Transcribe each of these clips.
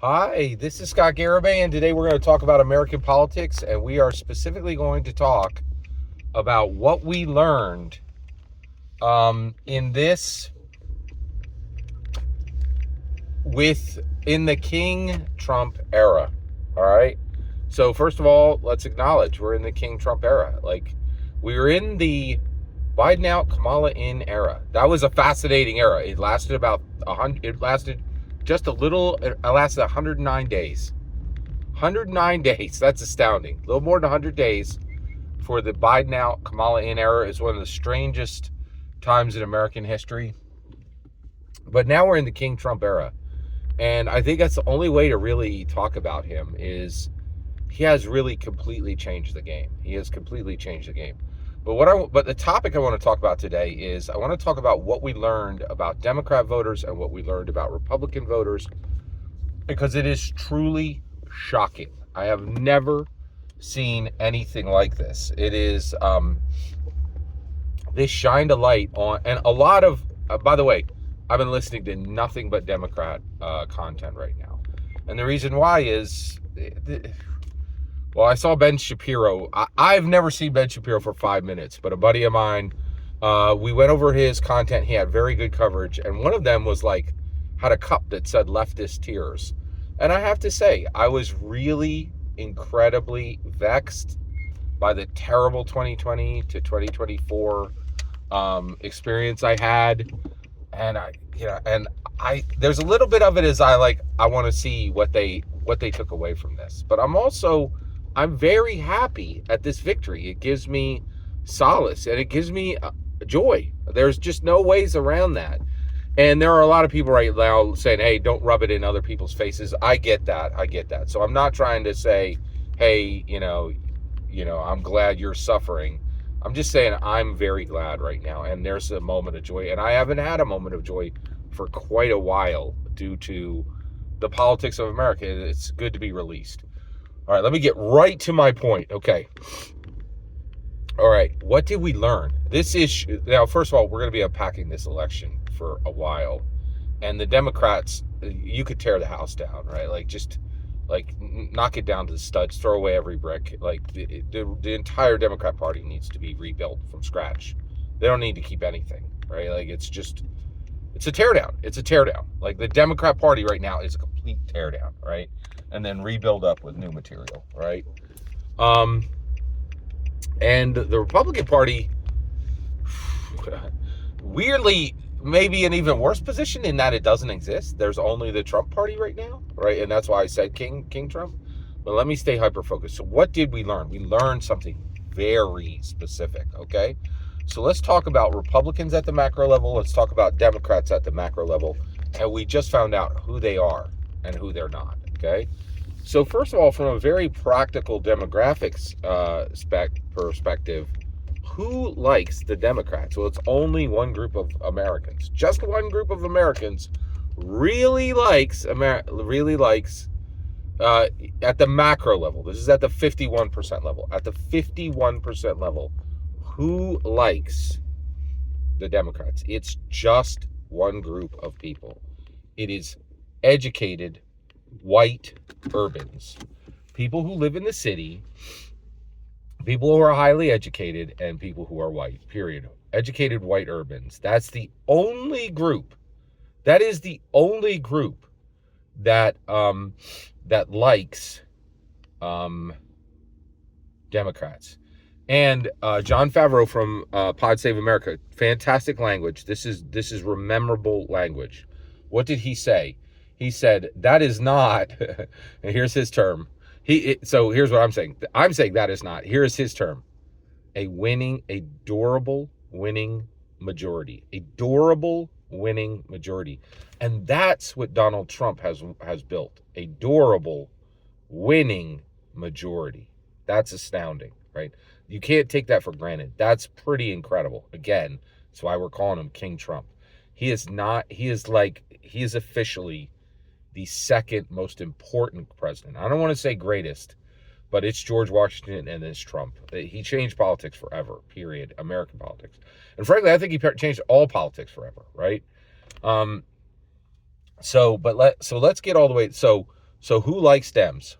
Hi, this is Scott Garibay, and today we're going to talk about American politics, and we are specifically going to talk about what we learned in this in the King Trump era. All right. So first of all, let's acknowledge we're in the King Trump era. Like we were in the Biden out, Kamala in era. That was a fascinating era. It lasted about 100. It lasted just a little. It lasted 109 days. 109 days. That's astounding. A little more than 100 days for the Biden out, Kamala in era is one of the strangest times in American history. But now we're in the King Trump era. And I think that's the only way to really talk about him is he has really completely changed the game. He has completely changed the game. But the topic I want to talk about today is I want to talk about what we learned about Democrat voters and what we learned about Republican voters, because it is truly shocking. I have never seen anything like this. It is this shined a light on, and a lot of by the way, I've been listening to nothing but Democrat content right now, and the reason why is well, I saw Ben Shapiro. I've never seen Ben Shapiro for 5 minutes, but a buddy of mine, we went over his content. He had very good coverage, and one of them was like, had a cup that said leftist tears. And I have to say, I was really incredibly vexed by the terrible 2020 to 2024 experience I had. And there's a little bit of it as I want to see what they took away from this. But I'm very happy at this victory. It gives me solace and it gives me joy. There's just no ways around that. And there are a lot of people right now saying, hey, don't rub it in other people's faces. I get that. So I'm not trying to say, hey, I'm glad you're suffering. I'm just saying I'm very glad right now. And there's a moment of joy. And I haven't had a moment of joy for quite a while due to the politics of America. It's good to be released. All right, let me get right to my point. Okay. All right, what did we learn? This issue, now, first of all, we're going to be unpacking this election for a while. And the Democrats, you could tear the house down, right? Knock it down to the studs, throw away every brick. The entire Democrat Party needs to be rebuilt from scratch. They don't need to keep anything, right? It's a teardown. It's a teardown. The Democrat Party right now is a complete teardown, right? And then rebuild up with new material, right? And the Republican Party, weirdly, maybe an even worse position in that it doesn't exist. There's only the Trump Party right now, right? And that's why I said King Trump. But let me stay hyper-focused. So what did we learn? We learned something very specific, okay? So let's talk about Republicans at the macro level. Let's talk about Democrats at the macro level. And we just found out who they are and who they're not, okay? So first of all, from a very practical demographics perspective, who likes the Democrats? Well, it's only one group of Americans. Just one group of Americans really likes at the macro level. This is at the 51% level. At the 51% level, who likes the Democrats? It's just one group of people. It is educated white urbans, people who live in the city, people who are highly educated, and people who are white, period. Educated white urbans. That's the only group. That is the only group that likes Democrats. And John Favreau from Pod Save America, fantastic language. This is memorable language. What did he say? He said, that is not, and here's his term. So here's what I'm saying. I'm saying that is not. Here is his term. A durable winning majority. A durable winning majority. And that's what Donald Trump has built. A durable winning majority. That's astounding, right? You can't take that for granted. That's pretty incredible. Again, that's why we're calling him King Trump. He is officially the second most important president. I don't want to say greatest, but it's George Washington and it's Trump. He changed politics forever, period. American politics. And frankly, I think he changed all politics forever, right? So let's get all the way. So So who likes Dems?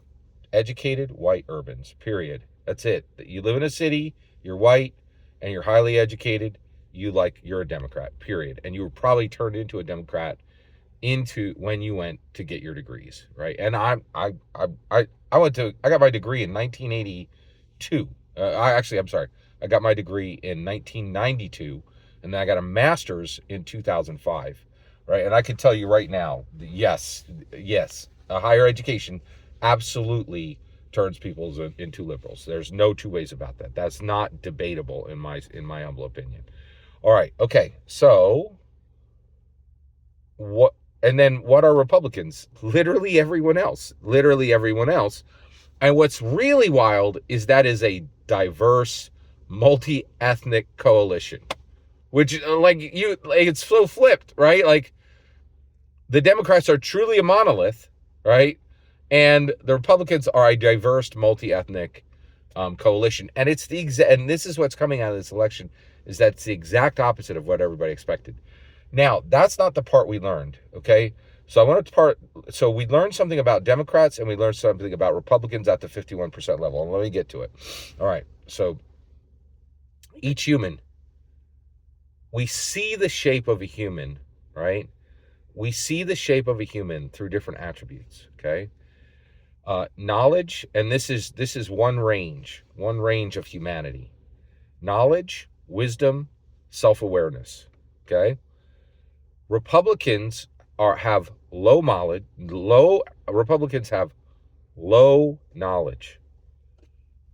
Educated white urbans, period. That's it. You live in a city, you're white, and you're highly educated, you're a Democrat, period. And you were probably turned into a Democrat into when you went to get your degrees, right? And I got my degree in 1982. I'm sorry. I got my degree in 1992, and then I got a master's in 2005, right? And I can tell you right now, yes, a higher education absolutely turns people into liberals. There's no two ways about that. That's not debatable in my humble opinion. All right, okay. So what? And then what are Republicans? Literally everyone else. Literally everyone else. And what's really wild is that is a diverse, multi-ethnic coalition, which it's so flipped, right? Like the Democrats are truly a monolith, right? And the Republicans are a diverse, multi-ethnic coalition. And it's and this is what's coming out of this election, is that it's the exact opposite of what everybody expected. Now, that's not the part we learned, okay? So we learned something about Democrats and we learned something about Republicans at the 51% level. And let me get to it. All right. So each human, we see the shape of a human, right? We see the shape of a human through different attributes, okay? Knowledge, and this is one range of humanity. Knowledge, wisdom, self-awareness, okay? Republicans have low knowledge,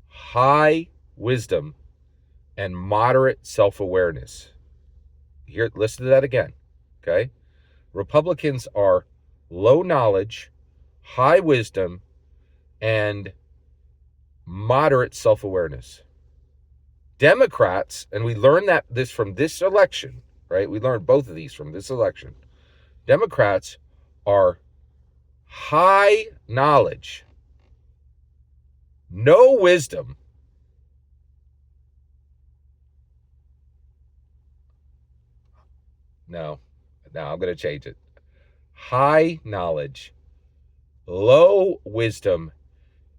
high wisdom, and moderate self-awareness. Here, listen to that again, okay? Republicans are low knowledge, high wisdom, and moderate self-awareness. Democrats, and we learned this from this election, right? We learned both of these from this election. Democrats are high knowledge, no wisdom, no, I'm going to change it. High knowledge, low wisdom,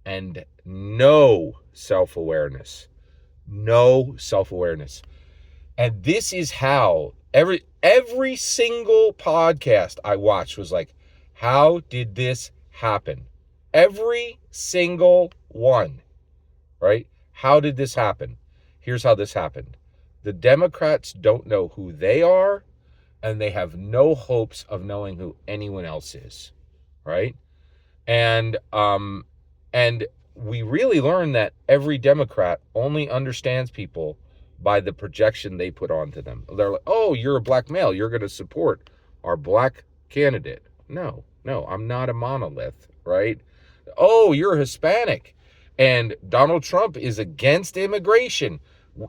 and no self-awareness. No self-awareness. And this is how every single podcast I watched was like, how did this happen? Every single one, right? How did this happen? Here's how this happened. The Democrats don't know who they are, and they have no hopes of knowing who anyone else is, right? And we really learned that every Democrat only understands people by the projection they put onto them. They're like, oh, you're a black male, you're going to support our black candidate. No, I'm not a monolith, right? Oh, you're Hispanic, and Donald Trump is against immigration.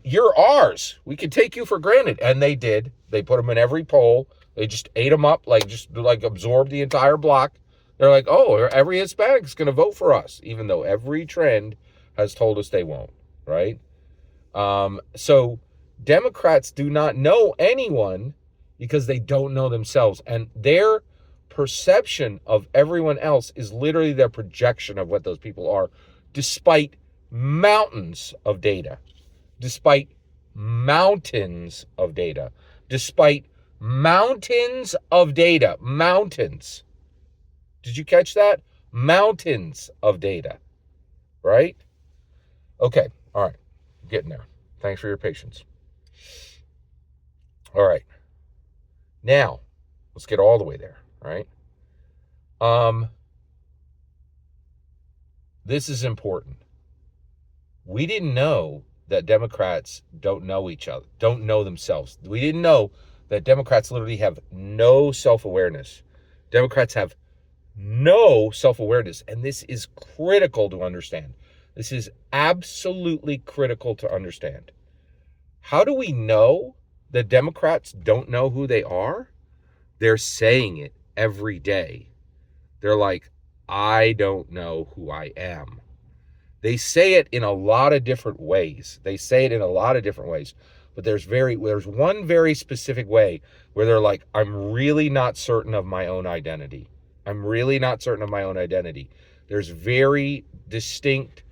You're ours. We can take you for granted. And they did. They put them in every poll. They just ate them up, just absorbed the entire block. They're like, oh, every Hispanic's going to vote for us, even though every trend has told us they won't, right? So Democrats do not know anyone because they don't know themselves. And their perception of everyone else is literally their projection of what those people are, despite mountains of data. Despite mountains of data. Despite mountains of data. Mountains. Did you catch that? Mountains of data. Right? Okay. All right. I'm getting there. Thanks for your patience. All right. Now, let's get all the way there. All right. This is important. We didn't know that Democrats don't know each other, don't know themselves. We didn't know that Democrats literally have no self-awareness. Democrats have no self-awareness, and this is critical to understand. This is absolutely critical to understand. How do we know that Democrats don't know who they are? They're saying it every day. They're like, I don't know who I am. They say it in a lot of different ways. But there's one very specific way where they're like, I'm really not certain of my own identity. I'm really not certain of my own identity. There's very distinct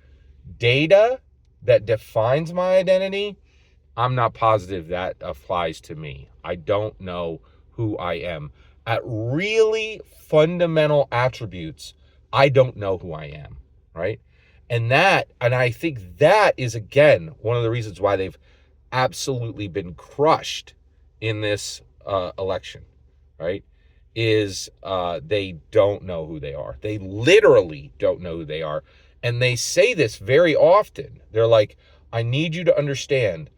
data that defines my identity. I'm not positive that applies to me. I don't know who I am. At really fundamental attributes, I don't know who I am, right? And I think that is, again, one of the reasons why they've absolutely been crushed in this election, right? Is they don't know who they are. They literally don't know who they are. And they say this very often. They're like, I need you to understand,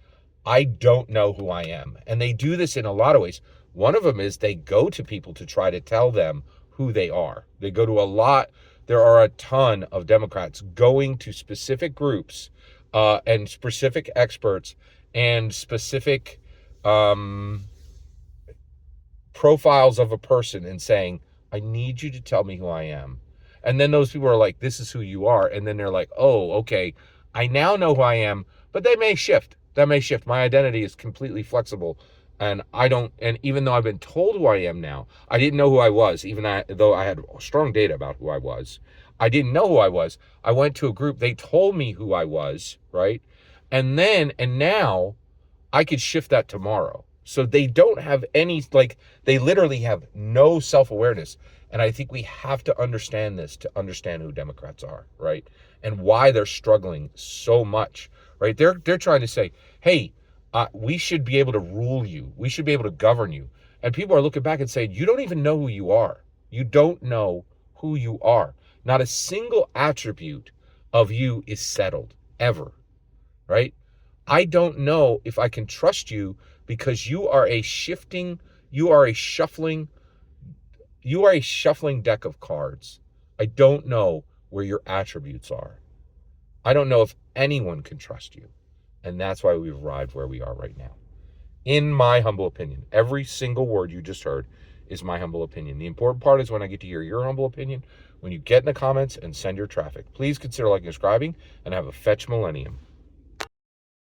I don't know who I am. And they do this in a lot of ways. One of them is they go to people to try to tell them who they are. They go to there are a ton of Democrats going to specific groups and specific experts and specific profiles of a person and saying, I need you to tell me who I am. And then those people are like, this is who you are. And then they're like, oh, okay, I now know who I am, but they may shift. That may shift. My identity is completely flexible. And even though I've been told who I am now, I didn't know who I was, though I had strong data about who I was. I didn't know who I was. I went to a group, they told me who I was, right? And now I could shift that tomorrow. So they don't have they literally have no self-awareness. And I think we have to understand this to understand who Democrats are, right? And why they're struggling so much, right? They're trying to say, hey, we should be able to rule you. We should be able to govern you. And people are looking back and saying, you don't even know who you are. You don't know who you are. Not a single attribute of you is settled, ever, right? I don't know if I can trust you because you are a shuffling deck of cards. I don't know where your attributes are. I don't know if anyone can trust you. And that's why we've arrived where we are right now. In my humble opinion, every single word you just heard is my humble opinion. The important part is when I get to hear your humble opinion, when you get in the comments and send your traffic. Please consider liking and subscribing, and have a fetch millennium.